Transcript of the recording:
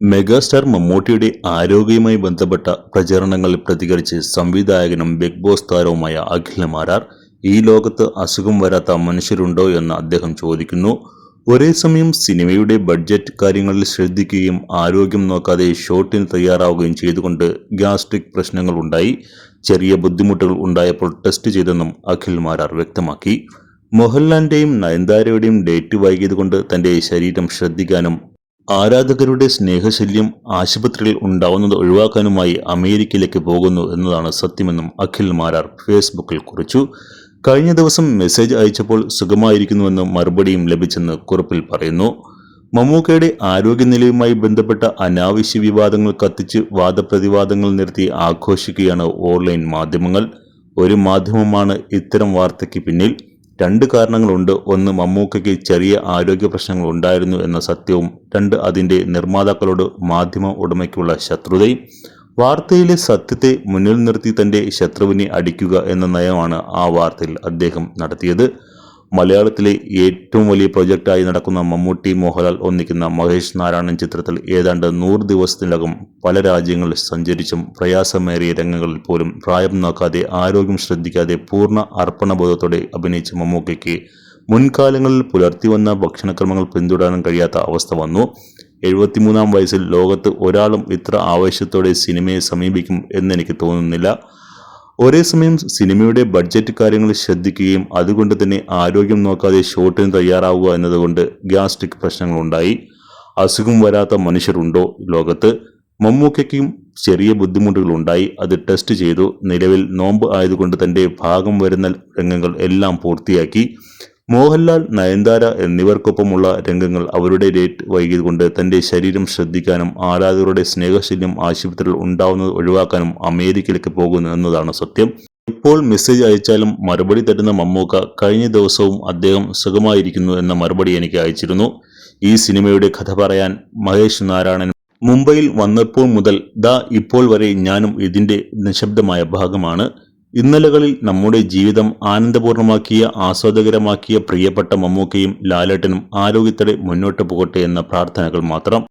Megastar മമ്മൂട്ടിയുടെ ആരോഗ്യവുമായി ബന്ധപ്പെട്ട പ്രചരണങ്ങളിൽ പ്രതികരിച്ച് സംവിധായകനും ബിഗ് ബോസ് താരവുമായ അഖിൽ മാരാർ ഈ ലോകത്ത് അസുഖം വരാത്ത മനുഷ്യരുണ്ടോ എന്ന് അദ്ദേഹം ചോദിക്കുന്നു. ഒരേ സമയം സിനിമയുടെ ബഡ്ജറ്റ് കാര്യങ്ങളിൽ ശ്രദ്ധിക്കുകയും ആരോഗ്യം നോക്കാതെ ഷോട്ടിന് തയ്യാറാവുകയും ചെയ്തുകൊണ്ട് ഗ്യാസ്ട്രിക് പ്രശ്നങ്ങൾ ഉണ്ടായി. ചെറിയ ബുദ്ധിമുട്ടുകൾ ഉണ്ടായപ്പോൾ ടെസ്റ്റ് ചെയ്തെന്നും അഖിൽ മാരാർ വ്യക്തമാക്കി. മോഹൻലാലിന്റെയും നയൻതാരയുടെയും ഡേറ്റ് വൈകിയതുകൊണ്ട് തന്റെ ശരീരം ശ്രദ്ധിക്കാനും ആരാധകരുടെ സ്നേഹശല്യം ആശുപത്രിയിൽ ഉണ്ടാവുന്നത് ഒഴിവാക്കാനുമായി അമേരിക്കയിലേക്ക് പോകുന്നു എന്നതാണ് സത്യമെന്നും അഖിൽ മാരാർ ഫേസ്ബുക്കിൽ കുറിച്ചു. കഴിഞ്ഞ ദിവസം മെസ്സേജ് അയച്ചപ്പോൾ സുഖമായിരിക്കുന്നുവെന്ന് മറുപടിയും ലഭിച്ചെന്ന് കുറിപ്പിൽ പറയുന്നു. മമ്മൂക്കയുടെ ആരോഗ്യനിലയുമായി ബന്ധപ്പെട്ട അനാവശ്യ വിവാദങ്ങൾ കത്തിച്ച് വാദപ്രതിവാദങ്ങൾ നിർത്തി ആഘോഷിക്കുകയാണ് ഓൺലൈൻ മാധ്യമങ്ങൾ. ഒരു മാധ്യമമാണ് ഇത്തരം വാർത്തയ്ക്ക് പിന്നിൽ. രണ്ട് കാരണങ്ങളുണ്ട്. ഒന്ന്, മമ്മൂക്കയ്ക്ക് ചെറിയ ആരോഗ്യ പ്രശ്നങ്ങൾ ഉണ്ടായിരുന്നു എന്ന സത്യവും. രണ്ട്, അതിൻ്റെ നിർമ്മാതാക്കളോട് മാധ്യമ ഉടമയ്ക്കുള്ള ശത്രുതയും. വാർത്തയിലെ സത്യത്തെ മുന്നിൽ നിർത്തി തൻ്റെ ശത്രുവിനെ അടിക്കുക എന്ന നയമാണ് ആ വാർത്തയിൽ അദ്ദേഹം നടത്തിയത്. മലയാളത്തിലെ ഏറ്റവും വലിയ പ്രൊജക്റ്റായി നടക്കുന്ന മമ്മൂട്ടി മോഹൻലാൽ ഒന്നിക്കുന്ന മഹേഷ് നാരായണൻ ചിത്രത്തിൽ ഏതാണ്ട് 100 ദിവസത്തിനകം പല രാജ്യങ്ങളിൽ സഞ്ചരിച്ചും പ്രയാസമേറിയ രംഗങ്ങളിൽ പോലും പ്രായം നോക്കാതെ ആരോഗ്യം ശ്രദ്ധിക്കാതെ പൂർണ്ണ അർപ്പണബോധത്തോടെ അഭിനയിച്ച മമ്മൂക്കയ്ക്ക് മുൻകാലങ്ങളിൽ പുലർത്തിവന്ന ഭക്ഷണക്രമങ്ങൾ പിന്തുടരാൻ കഴിയാത്ത അവസ്ഥ വന്നു. 73-ാം വയസ്സിൽ ലോകത്ത് ഒരാളും ഇത്ര ആവേശത്തോടെ സിനിമയെ സമീപിക്കും എന്നെനിക്ക് തോന്നുന്നില്ല. ഒരേ സമയം സിനിമയുടെ ബഡ്ജറ്റ് കാര്യങ്ങൾ ശ്രദ്ധിക്കുകയും അതുകൊണ്ട് തന്നെ ആരോഗ്യം നോക്കാതെ ഷോട്ടിന് തയ്യാറാവുക എന്നതുകൊണ്ട് ഗ്യാസ്ട്രിക് പ്രശ്നങ്ങളുണ്ടായി. അസുഖം വരാത്ത മനുഷ്യരുണ്ടോ ലോകത്ത്? മമ്മൂക്കയ്ക്കും ചെറിയ ബുദ്ധിമുട്ടുകളുണ്ടായി. അത് ടെസ്റ്റ് ചെയ്തു. നിലവിൽ നോമ്പ് ആയതുകൊണ്ട് തൻ്റെ ഭാഗം വരുന്ന രംഗങ്ങൾ എല്ലാം പൂർത്തിയാക്കി. മോഹൻലാൽ, നയൻതാര എന്നിവർക്കൊപ്പമുള്ള രംഗങ്ങൾ അവരുടെ ഡേറ്റ് വൈകിയതുകൊണ്ട് തൻ്റെ ശരീരം ശ്രദ്ധിക്കാനും ആരാധകരുടെ സ്നേഹശല്യം ആശുപത്രിയിൽ ഉണ്ടാവുന്നത് ഒഴിവാക്കാനും അമേരിക്കയിലേക്ക് പോകുന്നു എന്നതാണ് സത്യം. ഇപ്പോൾ മെസ്സേജ് അയച്ചാലും മറുപടി തരുന്ന മമ്മൂക്ക കഴിഞ്ഞ ദിവസവും അദ്ദേഹം സുഖമായിരിക്കുന്നു എന്ന മറുപടി എനിക്ക് അയച്ചിരുന്നു. ഈ സിനിമയുടെ കഥ പറയാൻ മഹേഷ് നാരായണൻ മുംബൈയിൽ വന്നപ്പോൾ മുതൽ ഇപ്പോൾ വരെ ഞാനും ഇതിൻ്റെ നിശബ്ദമായ ഭാഗമാണ്. ഇന്നലകളിൽ നമ്മുടെ ജീവിതം ആനന്ദപൂർണമാക്കിയ ആസ്വാദകരമാക്കിയ പ്രിയപ്പെട്ട മമ്മൂക്കയും ലാലേട്ടനും ആരോഗ്യത്തോടെ മുന്നോട്ട് പോകട്ടെ എന്ന പ്രാർത്ഥനകൾ മാത്രം.